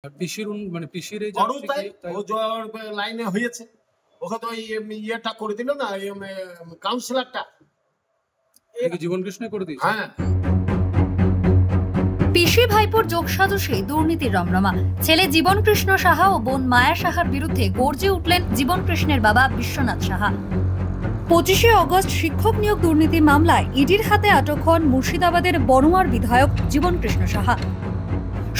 আর পিসির মানে পিসির এই বড় তাই ও জোর লাইনে হয়েছে, ওকে তো ইয়েটা করে দিল না, কাউন্সিলরটা জীবন কৃষ্ণ করে দিয়েছে। হ্যাঁ, পিসি ভাইপোর যোগসাজশে দুর্নীতির রমরমা। ছেলে জীবন কৃষ্ণ সাহা ও বোন মায়া সাহার বিরুদ্ধে গর্জে উঠলেন জীবন কৃষ্ণের বাবা বিশ্বনাথ সাহা। 25শে অগস্ট শিক্ষক নিয়োগ দুর্নীতি মামলায় ইডির হাতে আটক হন মুর্শিদাবাদের বনোয়ার বিধায়ক জীবন কৃষ্ণ সাহা।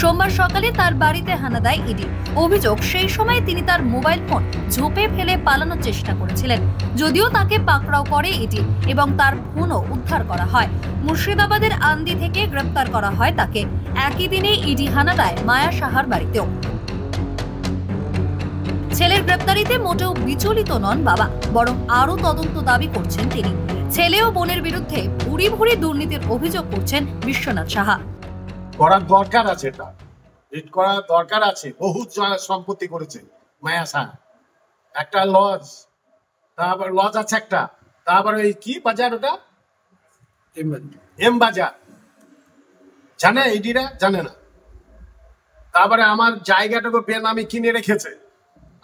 সোমবার সকালে তার বাড়িতে হানা দেয় ইডি। অভিযোগ, সেই সময় তিনি তার মোবাইল ফোন ঝোপে ফেলে পালানোর চেষ্টা করেছিলেন। যদিও তাকে পাকড়াও করে ইডি এবং তার ফোনও উদ্ধার করা হয়। মুর্শিদাবাদের আন্দি থেকে গ্রেপ্তার করা হয় তাকে। একই দিনে ইডি হানা দেয় মায়া সাহার বাড়িতেও। ছেলের গ্রেপ্তারিতে মোটেও বিচলিত নন বাবা, বরং আরো তদন্ত দাবি করছেন তিনি। ছেলে ও বোনের বিরুদ্ধে ভুরি ভুরি দুর্নীতির অভিযোগ করছেন বিশ্বনাথ সাহা। করার দরকার আছে, এটা রিট করার দরকার আছে। বহু সম্পত্তি করেছে মায়া সাহা, একটা লজ, তারপর লজ আছে একটা, তারপরে ওই কি বাজার, ওটা এম বাজার, জানে ইডিরা? জানে না। তারপরে আমার জায়গাটাকে বেনামি কিনে রেখেছে,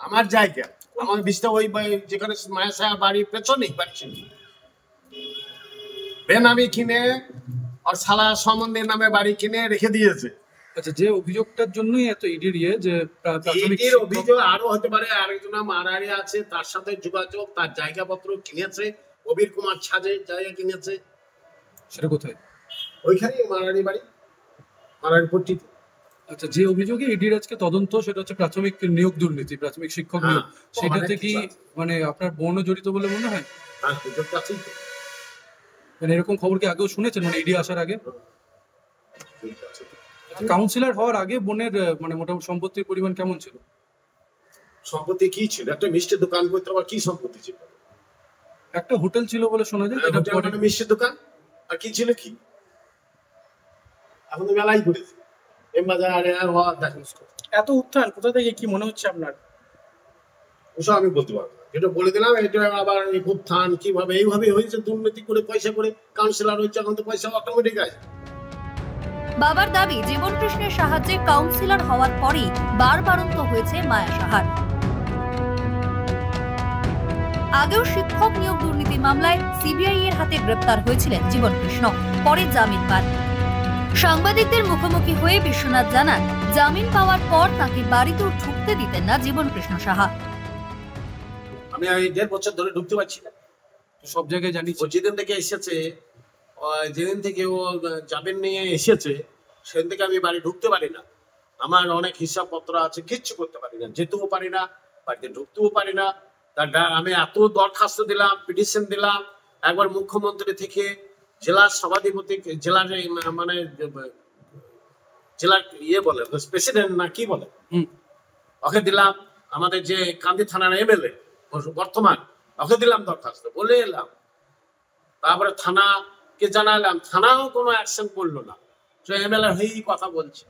আমার জায়গা, আমার বিষটা ওই যেখানে মায়া সাহা বাড়ির পেছনেই বাড়ি বেনামি কিনে আর সালা সম্বন্ধের নামে বাড়ি কিনে রেখে দিয়েছে। আচ্ছা, যে অভিযোগটার জন্যই এত ইডির যে প্রাথমিক অভিযোগ আরো হতে পারে, আরেকজন মারারি আছে, তার সাথে যোগাযোগ, তার জায়গাপত্র কিনেছে, কবির কুমার ছাজে জায়গা কিনেছে। সেটা কোথায়? ওইখানেই মারারি বাড়ি, মারারি পট্টিতে। আচ্ছা, যে অভিযোগে ইডির আজকে তদন্ত, সেটা হচ্ছে প্রাথমিক নিয়োগ দুর্নীতি, প্রাথমিক শিক্ষক নিয়োগ। সেটাতে কি মানে আপনার বোনও জড়িত বলে মনে হয়? হ্যাঁ, সুযোগটা আছে। মানে এরকম খবর কি আগেও শুনেছেন, মানে ইডি আসার আগে? কাউন্সিলর হওয়ার আগে বোনের মানে মোটামুটি সম্পত্তির পরিমাণ কেমন ছিল? সম্পত্তি কি ছিল? একটা মিষ্টির দোকান করতে, আবার কি সম্পত্তি ছিল? একটা হোটেল ছিল বলে শোনা যায়। মিষ্টির দোকান আর কি ছিল? কি এখন তো মেলাই ঘুরেছে এত উত্থান কোথা থেকে, কি মনে হচ্ছে আপনার? ওসব আমি বলতে পারবো না, যেটা বলে দিলাম। এটা আবার উত্থান কিভাবে এইভাবে হয়েছে, দুর্নীতি করে পয়সা করে কাউন্সিলর হয়েছে, এখন তো পয়সা অটোমেটিক আছে। বাবার দাবি, জীবন কৃষ্ণের সাহায্যে কাউন্সিলর হওয়ার পরই বারবারন্ত হয়েছে মায়া সাহার। আগেও শিক্ষক নিয়োগ দুর্নীতি মামলায় সিবিআই এর হাতে গ্রেপ্তার হয়েছিলেন জীবন কৃষ্ণ, পরে জামিন পান। সাংবাদিকদের মুখোমুখি হয়ে বিশ্বনাথ জানান, জামিন পাওয়ার পর তাকে বাড়িতেও ঢুকতে দিতেন না জীবন কৃষ্ণ সাহা। আমি 1.5 বছর ধরে ঢুকতে পারছি না, সব জায়গায় জানি। ও যেদিন থেকে এসেছে, যেদিন থেকে ও জামিন নিয়ে এসেছে, সেদিন থেকে আমি বাড়ি ঢুকতে পারি না। আমার অনেক হিসাবপত্র আছে, কিচ্ছু করতে পারি না, যেতেও পারি না, বাড়িতে ঢুকতেও পারি না। আমি এত দরখাস্ত দিলাম, পিটিশন দিলাম, একবার মুখ্যমন্ত্রী থেকে জেলার সভাধিপতি, জেলার মানে জেলার বলে প্রেসিডেন্ট না কি বলে, ওকে দিলাম। আমাদের যে কান্দি থানার এমএলএ বর্তমান, ওকে দিলাম দরখাস্ত, বলে এলাম। তারপরে থানাকে জানালাম, থানাও কোনো অ্যাকশন করলো না, এমএলএ হয়েই কথা বলছে।